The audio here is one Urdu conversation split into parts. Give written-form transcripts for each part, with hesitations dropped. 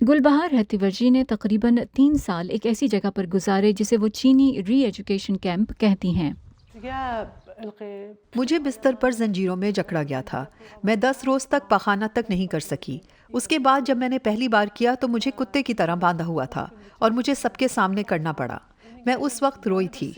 گلبہار ہتیورجی نے تقریباً 3 سال ایک ایسی جگہ پر گزارے جسے وہ چینی ری ایجوکیشن کیمپ کہتی ہیں۔ مجھے بستر پر زنجیروں میں جکڑا گیا تھا۔ میں 10 روز تک پخانہ تک نہیں کر سکی۔ اس کے بعد جب میں نے پہلی بار کیا تو مجھے کتے کی طرح باندھا ہوا تھا اور مجھے سب کے سامنے کرنا پڑا۔ میں اس وقت روئی تھی۔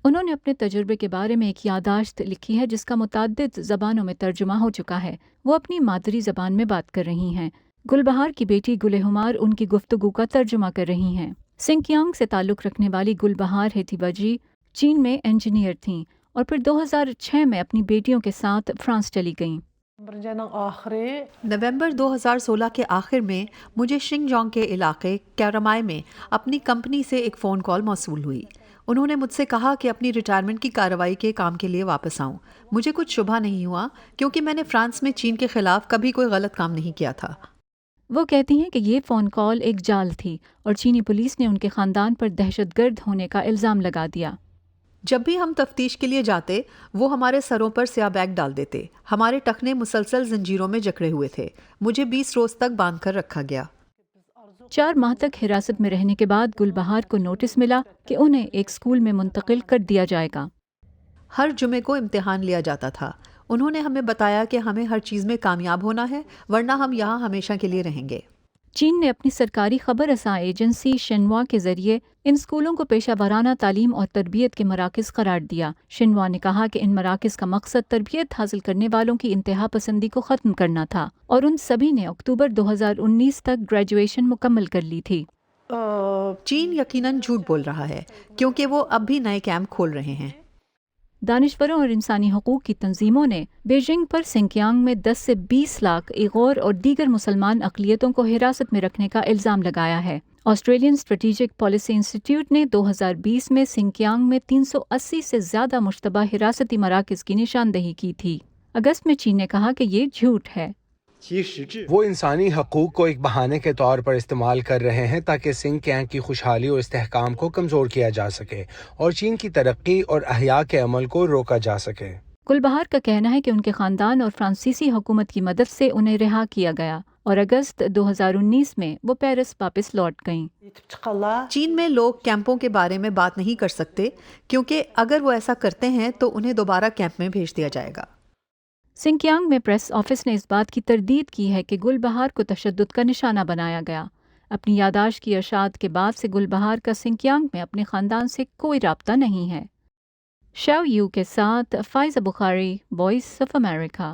انہوں نے اپنے تجربے کے بارے میں ایک یادداشت لکھی ہے جس کا متعدد زبانوں میں ترجمہ ہو چکا ہے۔ وہ اپنی مادری زبان میں بات کر رہی ہیں۔ گلبہار کی بیٹی گل ہمار ان کی گفتگو کا ترجمہ کر رہی ہیں۔ سنکیانگ سے تعلق رکھنے والی گلبہار ہتیورجی چین میں انجینئر تھیں اور پھر 2006 میں اپنی بیٹیوں کے ساتھ فرانس چلی گئیں۔ نومبر 2016 کے آخر میں مجھے شنگ جونگ کے علاقے کیرامائے میں اپنی کمپنی سے ایک فون کال موصول ہوئی۔ انہوں نے مجھ سے کہا کہ اپنی ریٹائرمنٹ کی کارروائی کے کام کے لیے واپس آؤں۔ مجھے کچھ شبہ نہیں ہوا کیونکہ میں نے فرانس میں چین کے خلاف کبھی کوئی غلط کام نہیں کیا تھا۔ وہ کہتی ہیں کہ یہ فون کال ایک جال تھی اور چینی پولیس نے ان کے خاندان پر دہشت گرد ہونے کا الزام لگا دیا۔ جب بھی ہم تفتیش کے لیے جاتے وہ ہمارے سروں پر سیاہ بیگ ڈال دیتے۔ ہمارے ٹخنے مسلسل زنجیروں میں جکڑے ہوئے تھے۔ مجھے 20 روز تک باندھ کر رکھا گیا۔ 4 ماہ تک حراست میں رہنے کے بعد گلبہار کو نوٹس ملا کہ انہیں ایک اسکول میں منتقل کر دیا جائے گا۔ ہر جمعے کو امتحان لیا جاتا تھا۔ انہوں نے ہمیں بتایا کہ ہمیں ہر چیز میں کامیاب ہونا ہے ورنہ ہم یہاں ہمیشہ کے لیے رہیں گے۔ چین نے اپنی سرکاری خبر رساں ایجنسی شنوا کے ذریعے ان اسکولوں کو پیشہ ورانہ تعلیم اور تربیت کے مراکز قرار دیا۔ شنوا نے کہا کہ ان مراکز کا مقصد تربیت حاصل کرنے والوں کی انتہا پسندی کو ختم کرنا تھا اور ان سبھی نے اکتوبر 2019 تک گریجویشن مکمل کر لی تھی۔ چین یقیناً جھوٹ بول رہا ہے کیونکہ وہ اب بھی نئے کیمپ کھول رہے ہیں۔ دانشوروں اور انسانی حقوق کی تنظیموں نے بیجنگ پر سنکیانگ میں 10 سے 20 لاکھ ایغور اور دیگر مسلمان اقلیتوں کو حراست میں رکھنے کا الزام لگایا ہے۔ آسٹریلین اسٹریٹجک پالیسی انسٹی ٹیوٹ نے 2020 میں سنکیانگ میں 380 سے زیادہ مشتبہ حراستی مراکز کی نشاندہی کی تھی۔ اگست میں چین نے کہا کہ یہ جھوٹ ہے۔ وہ انسانی حقوق کو ایک بہانے کے طور پر استعمال کر رہے ہیں تاکہ سنکیانگ کی خوشحالی اور استحکام کو کمزور کیا جا سکے اور چین کی ترقی اور احیاء کے عمل کو روکا جا سکے۔ گلبہار کا کہنا ہے کہ ان کے خاندان اور فرانسیسی حکومت کی مدد سے انہیں رہا کیا گیا اور اگست 2019 میں وہ پیرس واپس لوٹ گئیں۔ چین میں لوگ کیمپوں کے بارے میں بات نہیں کر سکتے کیونکہ اگر وہ ایسا کرتے ہیں تو انہیں دوبارہ کیمپ میں بھیج دیا جائے گا۔ سنکیانگ میں پریس آفس نے اس بات کی تردید کی ہے کہ گلبہار کو تشدد کا نشانہ بنایا گیا۔ اپنی یادداشت کی اشاعت کے بعد سے گلبہار کا سنکیانگ میں اپنے خاندان سے کوئی رابطہ نہیں ہے۔ شاو یو کے ساتھ فائزہ بخاری، وائس آف امریکہ۔